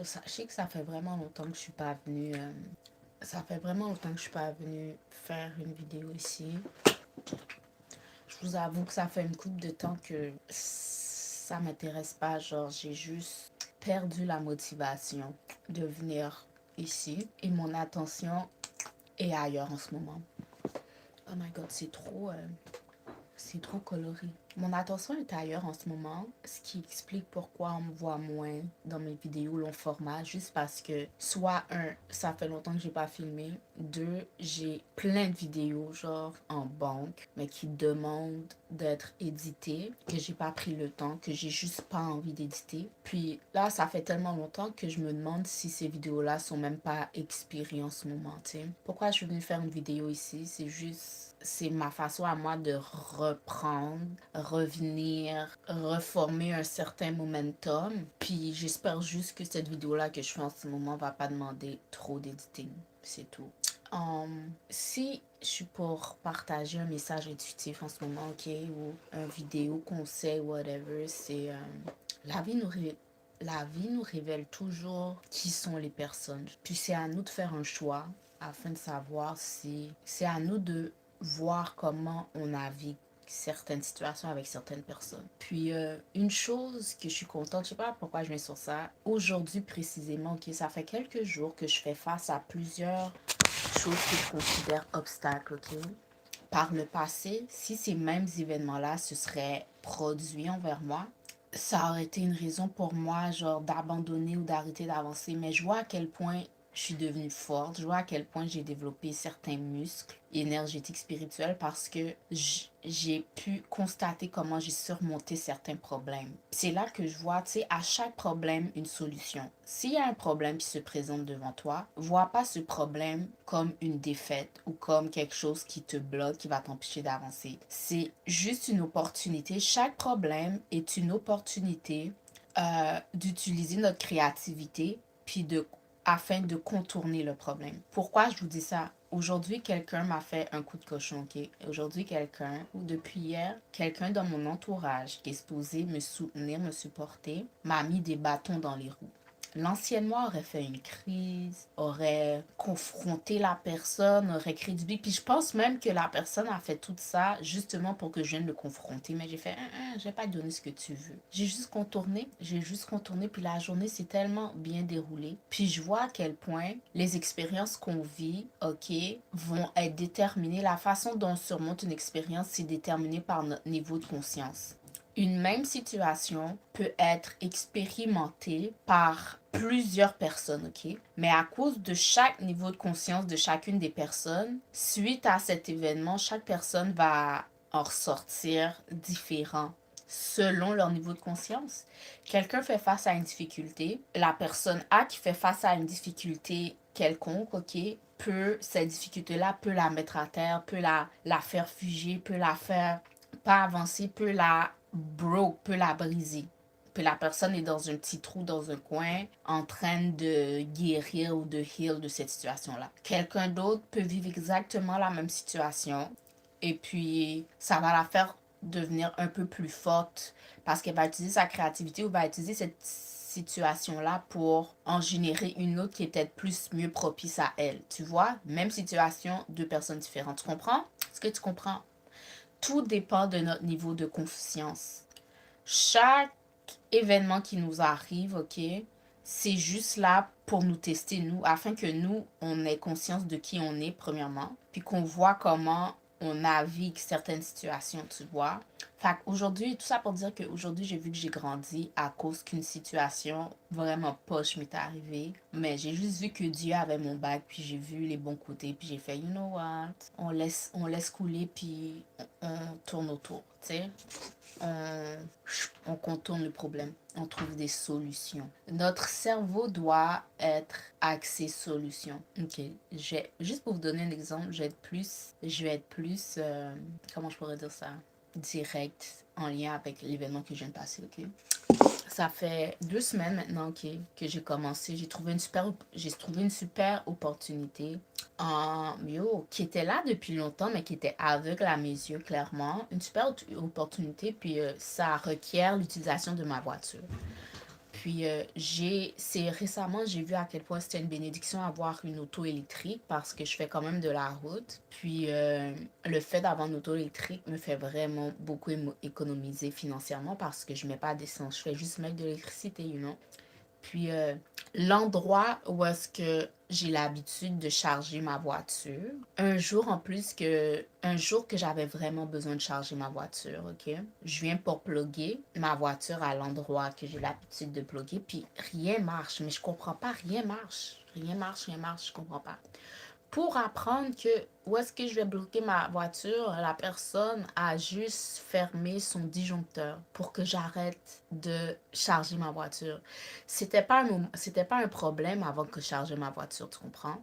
Sachez que ça fait vraiment longtemps que je suis pas venue. Ça fait vraiment longtemps que je suis pas venue faire une vidéo ici. Je vous avoue que ça fait une couple de temps que ça m'intéresse pas. Genre, j'ai juste perdu la motivation de venir ici. Et mon attention est ailleurs en ce moment. Oh my god, c'est trop coloré. Mon attention est ailleurs en ce moment, ce qui explique pourquoi on me voit moins dans mes vidéos long format, juste parce que, soit un, ça fait longtemps que j'ai pas filmé, deux, j'ai plein de vidéos genre en banque, mais qui demandent d'être éditées, que j'ai pas pris le temps, que j'ai juste pas envie d'éditer. Puis là, ça fait tellement longtemps que je me demande si ces vidéos-là sont même pas expirées en ce moment, tu sais. Pourquoi je suis venue faire une vidéo ici? C'est ma façon à moi de reprendre, revenir, reformer un certain momentum. Puis j'espère juste que cette vidéo-là que je fais en ce moment va pas demander trop d'éditing. C'est tout. Si je suis pour partager un message intuitif en ce moment, ok, ou un vidéo conseil, whatever, c'est la vie nous la vie nous révèle toujours qui sont les personnes. Puis c'est à nous de faire un choix afin de savoir si c'est à nous de voir comment on navigue certaines situations avec certaines personnes. Puis une chose que je suis contente, je sais pas pourquoi je mets sur ça, aujourd'hui précisément, ok, ça fait quelques jours que je fais face à plusieurs choses que je considère obstacles, ok. Par le passé, si ces mêmes événements-là se seraient produits envers moi, ça aurait été une raison pour moi, genre, d'abandonner ou d'arrêter d'avancer. Mais je vois à quel point je suis devenue forte, je vois à quel point j'ai développé certains muscles énergétiques spirituels parce que j'ai pu constater comment j'ai surmonté certains problèmes. C'est là que je vois, tu sais, à chaque problème, une solution. S'il y a un problème qui se présente devant toi, vois pas ce problème comme une défaite ou comme quelque chose qui te bloque, qui va t'empêcher d'avancer. C'est juste une opportunité. Chaque problème est une opportunité d'utiliser notre créativité puis afin de contourner le problème. Pourquoi je vous dis ça? Aujourd'hui, quelqu'un m'a fait un coup de cochon, ok? Aujourd'hui, quelqu'un, ou depuis hier, quelqu'un dans mon entourage qui est supposé me soutenir, me supporter, m'a mis des bâtons dans les roues. L'ancienne moi aurait fait une crise, aurait confronté la personne, aurait créé du big. Puis je pense même que la personne a fait tout ça justement pour que je vienne le confronter. Mais j'ai fait, je vais pas te donner ce que tu veux. J'ai juste contourné, puis la journée s'est tellement bien déroulée. Puis je vois à quel point les expériences qu'on vit, ok, vont être déterminées. La façon dont on surmonte une expérience, c'est déterminé par notre niveau de conscience. Une même situation peut être expérimentée par plusieurs personnes, ok? Mais à cause de chaque niveau de conscience de chacune des personnes, suite à cet événement, chaque personne va en ressortir différent selon leur niveau de conscience. Quelqu'un fait face à une difficulté, la personne A qui fait face à une difficulté quelconque, ok, cette difficulté-là peut la mettre à terre, peut la faire fuger, peut la faire pas avancer, peut la broke, peut la briser. Puis la personne est dans un petit trou, dans un coin, en train de guérir ou de heal de cette situation-là. Quelqu'un d'autre peut vivre exactement la même situation et puis ça va la faire devenir un peu plus forte parce qu'elle va utiliser sa créativité ou va utiliser cette situation-là pour en générer une autre qui est peut-être plus mieux propice à elle. Tu vois? Même situation, deux personnes différentes. Tu comprends? Est-ce que tu comprends? Tout dépend de notre niveau de conscience. Chaque événement qui nous arrive, ok, c'est juste là pour nous tester, nous, afin que nous, on ait conscience de qui on est, premièrement, puis qu'on voit comment on navigue certaines situations, tu vois. Fait qu'aujourd'hui, tout ça pour dire qu'aujourd'hui, j'ai vu que j'ai grandi à cause qu'une situation vraiment poche m'est arrivée. Mais j'ai juste vu que Dieu avait mon bac, puis j'ai vu les bons côtés, puis j'ai fait, you know what, on laisse couler, puis on tourne autour, tu sais. On, on contourne le problème, on trouve des solutions. Notre cerveau doit être axé solution. Ok, juste pour vous donner un exemple, je vais être plus comment je pourrais dire ça, direct en lien avec l'événement que je viens de passer, ok? Ça fait 2 semaines maintenant que j'ai commencé. J'ai trouvé une super opportunité qui était là depuis longtemps, mais qui était aveugle à mes yeux, clairement. Une super opportunité, puis ça requiert l'utilisation de ma voiture. Puis c'est récemment, j'ai vu à quel point c'était une bénédiction avoir une auto électrique parce que je fais quand même de la route. Puis le fait d'avoir une auto électrique me fait vraiment beaucoup économiser financièrement parce que je mets pas d'essence. Je fais juste mettre de l'électricité, you know. Puis l'endroit où est-ce que j'ai l'habitude de charger ma voiture, un jour que j'avais vraiment besoin de charger ma voiture, ok? Je viens pour plugger ma voiture à l'endroit que j'ai l'habitude de plugger, puis rien marche, mais je comprends pas, rien marche. Rien marche, je comprends pas pour apprendre que où est-ce que je vais bloquer ma voiture, la personne a juste fermé son disjoncteur pour que j'arrête de charger ma voiture. C'était pas un problème avant que je chargeais ma voiture, tu comprends?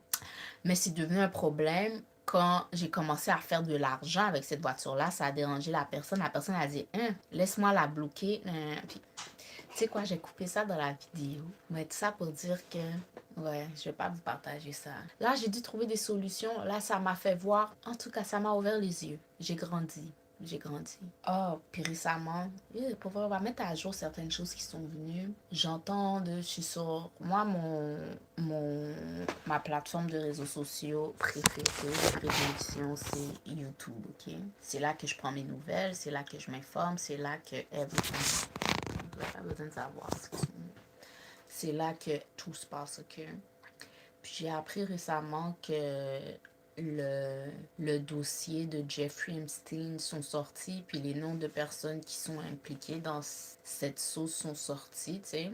Mais c'est devenu un problème quand j'ai commencé à faire de l'argent avec cette voiture-là. Ça a dérangé la personne. La personne a dit, hein, laisse-moi la bloquer. Puis tu sais quoi, j'ai coupé ça dans la vidéo. Mais tout ça pour dire que, ouais, je vais pas vous partager ça. Là, j'ai dû trouver des solutions. Là, ça m'a fait voir. En tout cas, ça m'a ouvert les yeux. J'ai grandi. J'ai grandi. Oh, puis récemment, pour vrai, on va mettre à jour certaines choses qui sont venues. Je suis sur, moi, ma plateforme de réseaux sociaux préférée, de prédilection, c'est YouTube, ok? C'est là que je prends mes nouvelles, c'est là que je m'informe, c'est là que everything. On n'a pas besoin de savoir ce que c'est là que tout se passe, ok? Puis j'ai appris récemment que le dossier de Jeffrey Epstein sont sortis, puis les noms de personnes qui sont impliquées dans cette sauce sont sortis, tu sais.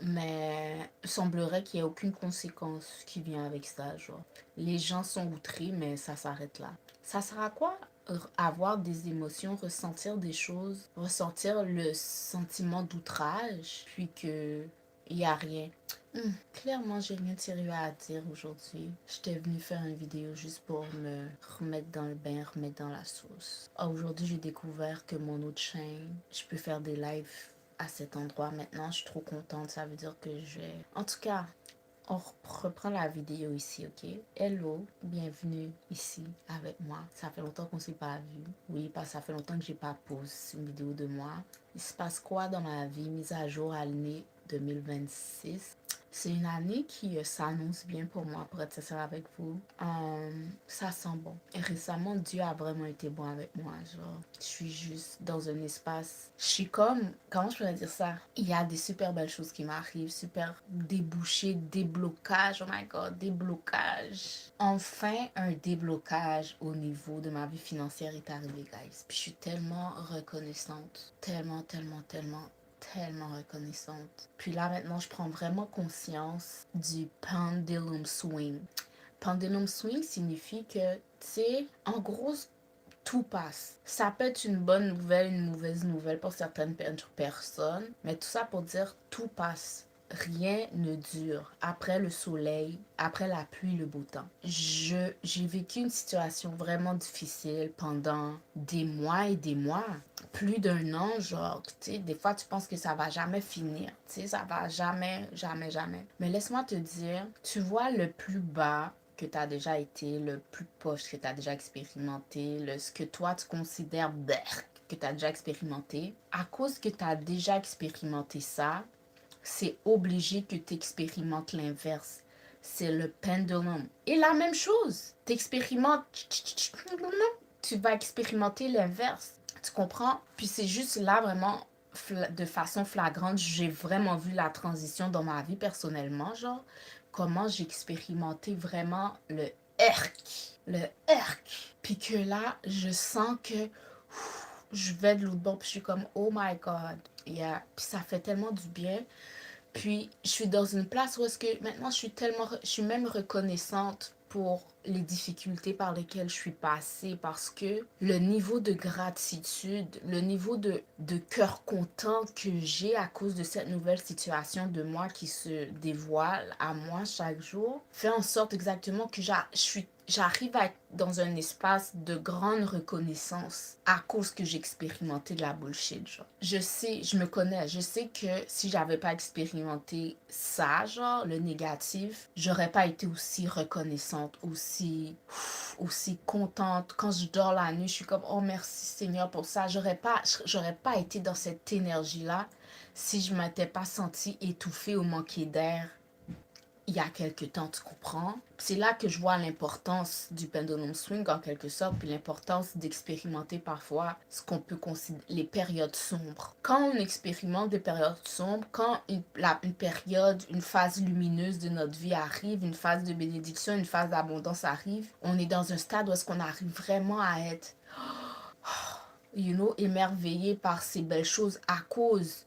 Mais il semblerait qu'il n'y ait aucune conséquence qui vient avec ça, genre. Les gens sont outrés, mais ça s'arrête là. Ça sert à quoi avoir des émotions, ressentir des choses, ressentir le sentiment d'outrage, puis que il n'y a rien. Clairement, j'ai rien de sérieux à dire aujourd'hui. J'étais venue faire une vidéo juste pour me remettre dans le bain, remettre dans la sauce. Aujourd'hui, j'ai découvert que mon autre chaîne, je peux faire des lives à cet endroit maintenant. Je suis trop contente. Ça veut dire que je vais... En tout cas, on reprend la vidéo ici, ok? Hello, bienvenue ici avec moi. Ça fait longtemps qu'on ne s'est pas vu. Oui, parce que ça fait longtemps que j'ai pas posté une vidéo de moi. Il se passe quoi dans ma vie? Mise à jour à l'année 2026. C'est une année qui s'annonce bien pour moi, pour être sincère avec vous. Ça sent bon. Et récemment, Dieu a vraiment été bon avec moi. Genre, je suis juste dans un espace. Je suis comme, comment je pourrais dire ça? Il y a des super belles choses qui m'arrivent, super débouchés, déblocage. Oh my god, déblocage. Enfin, un déblocage au niveau de ma vie financière est arrivé, guys. Puis je suis tellement reconnaissante. Tellement reconnaissante. Puis là, maintenant, je prends vraiment conscience du pendulum swing. Pendulum swing signifie que, tu sais, en gros, tout passe. Ça peut être une bonne nouvelle, une mauvaise nouvelle pour certaines personnes, mais tout ça pour dire tout passe. Rien ne dure après le soleil, après la pluie, le beau temps. J'ai vécu une situation vraiment difficile pendant des mois et des mois. Plus d'un an, genre, tu sais, des fois tu penses que ça va jamais finir. Tu sais, ça va jamais, jamais, jamais. Mais laisse-moi te dire, tu vois le plus bas que tu as déjà été, le plus poche que tu as déjà expérimenté, ce que toi tu considères que tu as déjà expérimenté. À cause que tu as déjà expérimenté ça, c'est obligé que tu expérimentes l'inverse. C'est le pendulum. Et la même chose, tu expérimentes, tu vas expérimenter l'inverse. Tu comprends? Puis c'est juste là vraiment de façon flagrante, j'ai vraiment vu la transition dans ma vie personnellement, genre comment j'ai expérimenté vraiment le erk, le erk. Puis que là, je sens que je vais de l'autre bord, puis je suis comme oh my god. Yeah. Puis ça fait tellement du bien. Puis je suis dans une place où est-ce que maintenant je suis même reconnaissante pour les difficultés par lesquelles je suis passée parce que le niveau de gratitude, le niveau de cœur content que j'ai à cause de cette nouvelle situation de moi qui se dévoile à moi chaque jour fait en sorte exactement que j'arrive à être dans un espace de grande reconnaissance à cause que j'ai expérimenté de la bullshit, genre. Je sais, je me connais, je sais que si j'avais pas expérimenté ça, genre, le négatif, j'aurais pas été aussi reconnaissante, aussi contente. Quand je dors la nuit, je suis comme, oh merci Seigneur pour ça. J'aurais pas été dans cette énergie-là si je m'étais pas sentie étouffée ou manquée d'air il y a quelque temps, tu comprends? C'est là que je vois l'importance du pendulum swing en quelque sorte, puis l'importance d'expérimenter parfois ce qu'on peut considérer les périodes sombres. Quand on expérimente des périodes sombres, quand une période, une phase lumineuse de notre vie arrive, une phase de bénédiction, une phase d'abondance arrive, on est dans un stade où est-ce qu'on arrive vraiment à être, émerveillé par ces belles choses à cause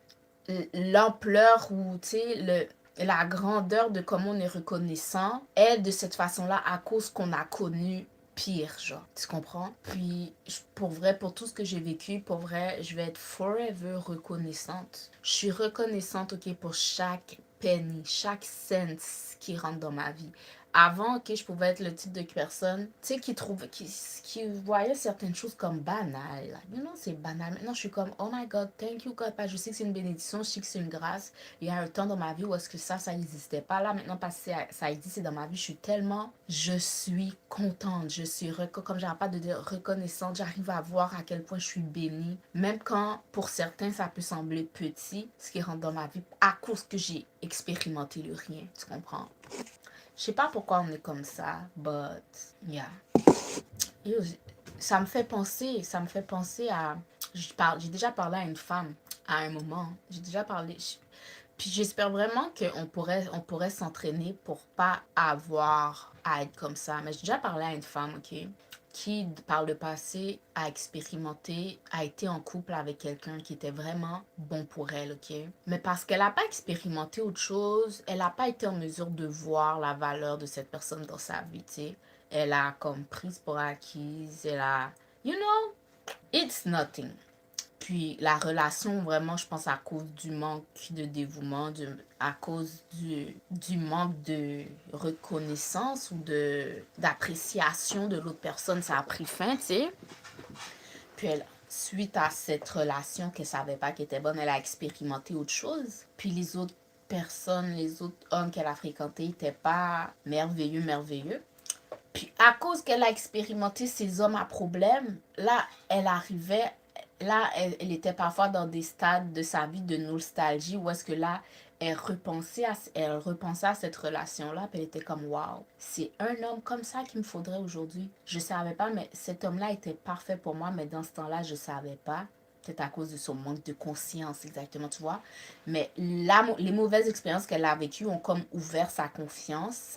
l'ampleur ou, tu sais, la grandeur de comment on est reconnaissant est de cette façon-là à cause qu'on a connu pire, genre. Tu comprends? Puis, pour vrai, pour tout ce que j'ai vécu, pour vrai, je vais être forever reconnaissante. Je suis reconnaissante, ok, pour chaque penny, chaque cent qui rentre dans ma vie. Avant, ok, je pouvais être le type de personne, tu sais, qui voyait certaines choses comme banales. C'est banal. Maintenant, je suis comme, oh my God, thank you God. Parce que je sais que c'est une bénédiction, je sais que c'est une grâce. Il y a un temps dans ma vie où est-ce que ça n'existait pas. Là, maintenant, parce que ça existe dans ma vie, je suis contente. Comme j'arrête pas de dire, reconnaissante. J'arrive à voir à quel point je suis bénie. Même quand, pour certains, ça peut sembler petit, ce qui rentre dans ma vie, à cause que j'ai expérimenté le rien. Tu comprends? Je sais pas pourquoi on est comme ça, but yeah. Et ça me fait penser à, j'ai déjà parlé à une femme à un moment. J'ai déjà parlé, puis j'espère vraiment on pourrait s'entraîner pour pas avoir à être comme ça. Mais j'ai déjà parlé à une femme, ok, qui, par le passé, a expérimenté, a été en couple avec quelqu'un qui était vraiment bon pour elle, ok? Mais parce qu'elle n'a pas expérimenté autre chose, elle n'a pas été en mesure de voir la valeur de cette personne dans sa vie, tu sais. Elle a comme prise pour acquise, elle a... You know, it's nothing. Puis la relation, vraiment, je pense à cause du manque de dévouement, à cause du manque de reconnaissance ou d'appréciation de l'autre personne, ça a pris fin, tu sais. Puis suite à cette relation qu'elle savait pas qu'elle était bonne, elle a expérimenté autre chose. Puis les autres personnes, les autres hommes qu'elle a fréquentés n'étaient pas merveilleux. Puis à cause qu'elle a expérimenté ces hommes à problème, là, elle était parfois dans des stades de sa vie de nostalgie où est-ce que là, elle repensait à cette relation-là, puis elle était comme, waouh, c'est un homme comme ça qu'il me faudrait aujourd'hui. Je savais pas, mais cet homme-là était parfait pour moi, mais dans ce temps-là, je savais pas. Peut-être à cause de son manque de conscience, exactement, tu vois. Mais les mauvaises expériences qu'elle a vécues ont comme ouvert sa conscience,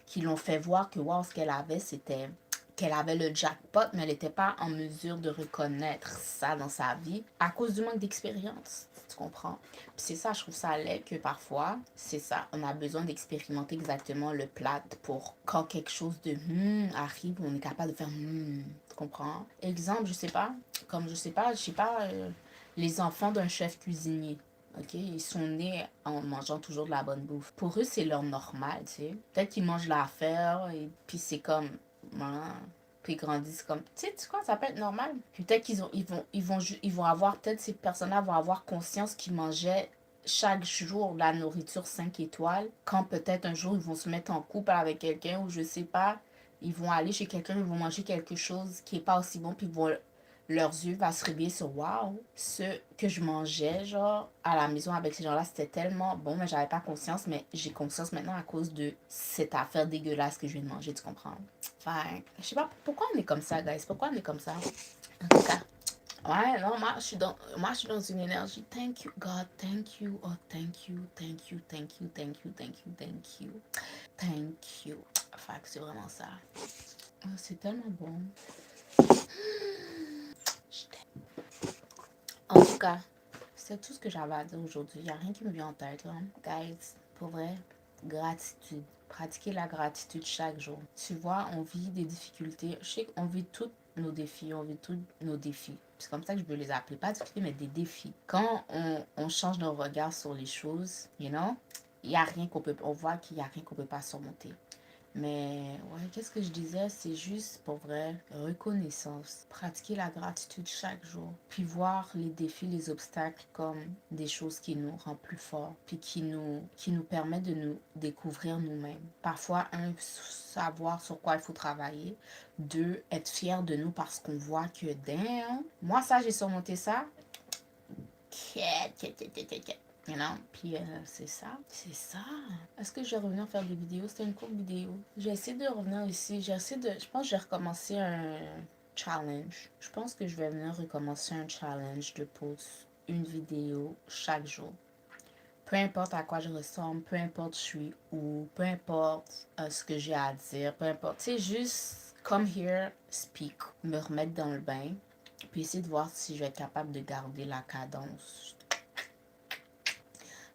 qui l'ont fait voir que, waouh, ce qu'elle avait, c'était qu'elle avait le jackpot, mais elle n'était pas en mesure de reconnaître ça dans sa vie à cause du manque d'expérience. Tu comprends? Puis c'est ça, je trouve ça laid que parfois, c'est ça, on a besoin d'expérimenter exactement le plat pour quand quelque chose de arrive, on est capable de faire tu comprends? Exemple, je sais pas, les enfants d'un chef cuisinier. OK? Ils sont nés en mangeant toujours de la bonne bouffe. Pour eux, c'est leur normal, tu sais. Peut-être qu'ils mangent l'affaire et puis c'est comme voilà. Puis ils grandissent comme, tu sais quoi, ça peut être normal. Puis peut-être ils vont avoir, peut-être ces personnes-là vont avoir conscience qu'ils mangeaient chaque jour la nourriture 5 étoiles. Quand peut-être un jour ils vont se mettre en couple avec quelqu'un ou je sais pas, ils vont aller chez quelqu'un, ils vont manger quelque chose qui est pas aussi bon, puis leurs yeux vont se réveiller sur waouh, ce que je mangeais genre à la maison avec ces gens-là, c'était tellement bon, mais j'avais pas conscience, mais j'ai conscience maintenant à cause de cette affaire dégueulasse que je viens de manger, tu comprends? Enfin, je sais pas pourquoi on est comme ça, guys. Pourquoi on est comme ça? En tout cas. Ouais, non, moi, je suis dans une énergie. Thank you, God. Thank you. Oh, thank you. Thank you. Thank you. Thank you. Thank you. Thank you. Thank you. Enfin, c'est vraiment ça. Oh, c'est tellement bon. En tout cas, c'est tout ce que j'avais à dire aujourd'hui. Il n'y a rien qui me vient en tête, là. Guys, pour vrai, gratitude. Pratiquer la gratitude chaque jour. Tu vois, on vit des difficultés. Je sais qu'on vit tous nos défis. On vit tous nos défis. C'est comme ça que je veux les appeler. Pas difficultés, mais des défis. Quand on change nos regards sur les choses, you know, il y a rien on voit qu'il n'y a rien qu'on peut pas surmonter. Mais ouais, qu'est-ce que je disais? C'est juste pour vrai, reconnaissance. Pratiquer la gratitude chaque jour. Puis voir les défis, les obstacles comme des choses qui nous rendent plus forts. Puis qui nous permettent de nous découvrir nous-mêmes. Parfois, savoir sur quoi il faut travailler. Deux, être fier de nous parce qu'on voit que, damn, moi ça, j'ai surmonté ça. You know? Puis c'est ça. Est-ce que je vais revenir faire des vidéos? C'était une courte vidéo. J'ai essayé de revenir ici. Je pense que j'ai recommencé un challenge. Je pense que je vais venir recommencer un challenge de post une vidéo chaque jour. Peu importe à quoi je ressemble, peu importe je suis où, peu importe ce que j'ai à dire, peu importe. Tu sais, juste come here, speak, me remettre dans le bain, puis essayer de voir si je vais être capable de garder la cadence.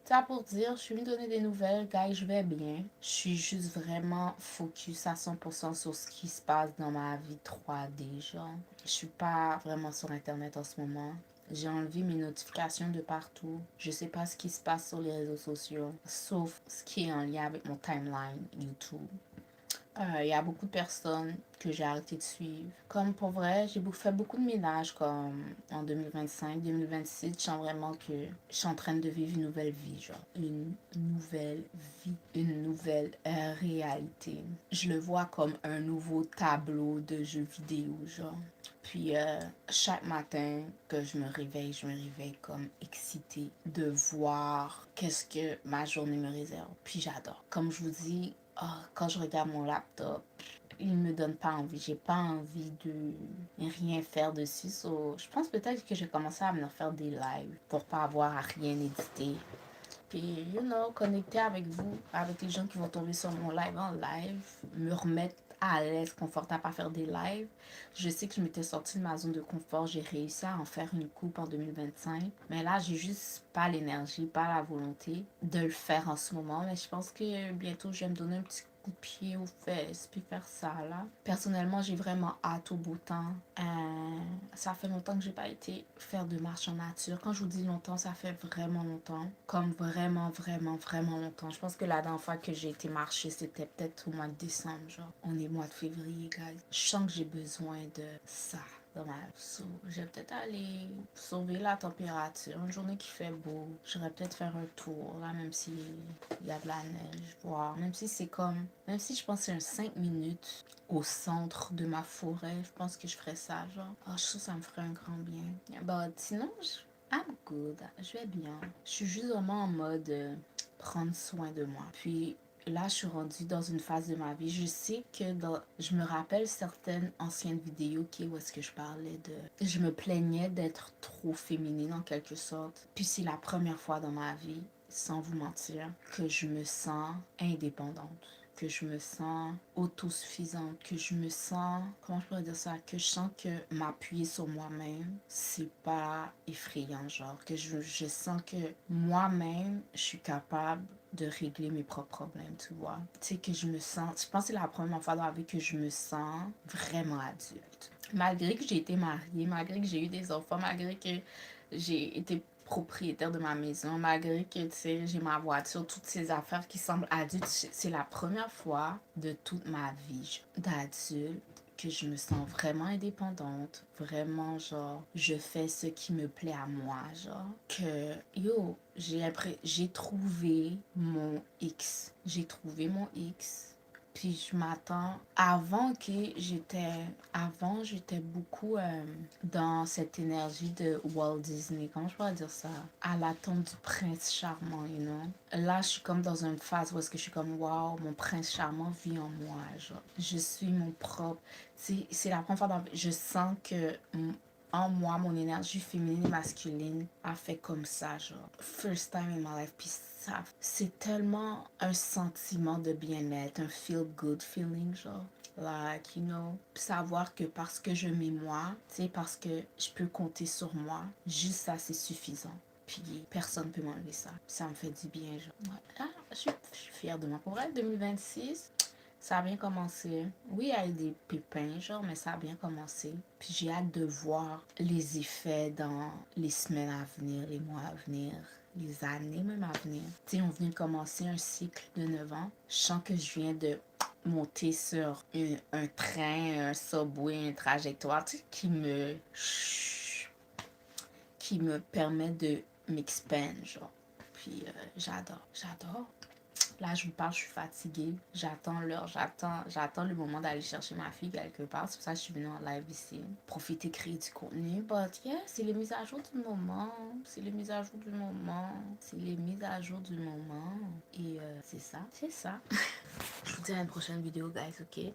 Ça pour dire, je suis venue donner des nouvelles, guys, je vais bien. Je suis juste vraiment focus à 100% sur ce qui se passe dans ma vie 3D, genre. Je suis pas vraiment sur Internet en ce moment. J'ai enlevé mes notifications de partout. Je sais pas ce qui se passe sur les réseaux sociaux, sauf ce qui est en lien avec mon timeline YouTube. Il y a beaucoup de personnes que j'ai arrêté de suivre. Comme pour vrai, j'ai fait beaucoup de ménage comme en 2025, 2026. Je sens vraiment que je suis en train de vivre une nouvelle vie, genre. Une nouvelle vie, une nouvelle réalité. Je le vois comme un nouveau tableau de jeux vidéo, genre. Puis chaque matin que je me réveille comme excitée de voir qu'est-ce que ma journée me réserve. Puis j'adore. Comme je vous dis, quand je regarde mon laptop, il me donne pas envie. J'ai pas envie de rien faire dessus. So, je pense peut-être que j'ai commencé à venir faire des lives pour pas avoir à rien éditer. Puis, connecter avec vous, avec les gens qui vont tomber sur mon live en live, me remettre à l'aise, confortable à faire des lives. Je sais que je m'étais sortie de ma zone de confort, j'ai réussi à en faire une coupe en 2025. Mais là, j'ai juste pas l'énergie, pas la volonté de le faire en ce moment. Mais je pense que bientôt, je vais me donner un petit coup de pied aux fesses, puis faire ça, là. Personnellement, j'ai vraiment hâte au beau temps. Ça fait longtemps que j'ai pas été faire de marche en nature. Quand je vous dis longtemps, ça fait vraiment longtemps. Comme vraiment, vraiment, vraiment longtemps. Je pense que la dernière fois que j'ai été marcher, c'était peut-être au mois de décembre, genre. On est au mois de février, guys. Je sens que j'ai besoin de ça dans ma vie. So, je vais peut-être aller sauver la température. Une journée qui fait beau. J'irai peut-être faire un tour, là, même s'il y a de la neige. Voir. Même si c'est comme... Même si je pense que c'est un 5 minutes au centre de ma forêt, je pense que je ferais ça, genre. Oh, je trouve que ça me ferait un grand bien. But sinon, I'm good. Je vais bien. Je suis juste vraiment en mode prendre soin de moi. Puis là, je suis rendue dans une phase de ma vie. Je sais que je me rappelle certaines anciennes vidéos où est-ce que je parlais de... Je me plaignais d'être trop féminine en quelque sorte. Puis c'est la première fois dans ma vie, sans vous mentir, que je me sens indépendante, que je me sens autosuffisante, que je me sens, comment je pourrais dire ça, que je sens que m'appuyer sur moi-même, c'est pas effrayant, genre, que je sens que moi-même, je suis capable de régler mes propres problèmes, tu vois. Tu sais, que je me sens, je pense que c'est la première fois dans la vie que je me sens vraiment adulte. Malgré que j'ai été mariée, malgré que j'ai eu des enfants, malgré que j'ai été propriétaire de ma maison, malgré que, tu sais, j'ai ma voiture, toutes ces affaires qui semblent adultes, c'est la première fois de toute ma vie d'adulte que je me sens vraiment indépendante, vraiment, genre, je fais ce qui me plaît à moi, genre, que, j'ai trouvé mon X. J'ai trouvé mon X. Puis je m'attends, avant j'étais beaucoup dans cette énergie de Walt Disney, comment je pourrais dire ça, à l'attente du prince charmant, you know. Là je suis comme dans une phase où est-ce que je suis comme wow, mon prince charmant vit en moi, genre, je suis mon propre, c'est la première fois dans... je sens que en moi, mon énergie féminine et masculine a fait comme ça, genre. First time in my life. Puis ça, c'est tellement un sentiment de bien-être, un feel-good feeling, genre. Like, savoir que parce que je m'aime moi, tu sais, parce que je peux compter sur moi, juste ça, c'est suffisant. Puis personne ne peut m'enlever ça. Ça me fait du bien, genre. Ouais. Ah, je suis fière de moi. Pour elle, 2026, ça a bien commencé. Oui, il y a eu des pépins, genre, mais ça a bien commencé. Puis j'ai hâte de voir les effets dans les semaines à venir, les mois à venir, les années même à venir. Tu sais, on vient de commencer un cycle de 9 ans. Je sens que je viens de monter sur un train, un subway, une trajectoire, tu sais, qui me permet de m'expandre, genre. Puis j'adore. Là, je vous parle, je suis fatiguée. J'attends l'heure, j'attends le moment d'aller chercher ma fille quelque part. C'est pour ça que je suis venue en live ici. Profiter, créer du contenu. But yeah, c'est les mises à jour du moment. C'est les mises à jour du moment. C'est les mises à jour du moment. Et c'est ça. C'est ça. Je vous dis à une prochaine vidéo, guys, ok?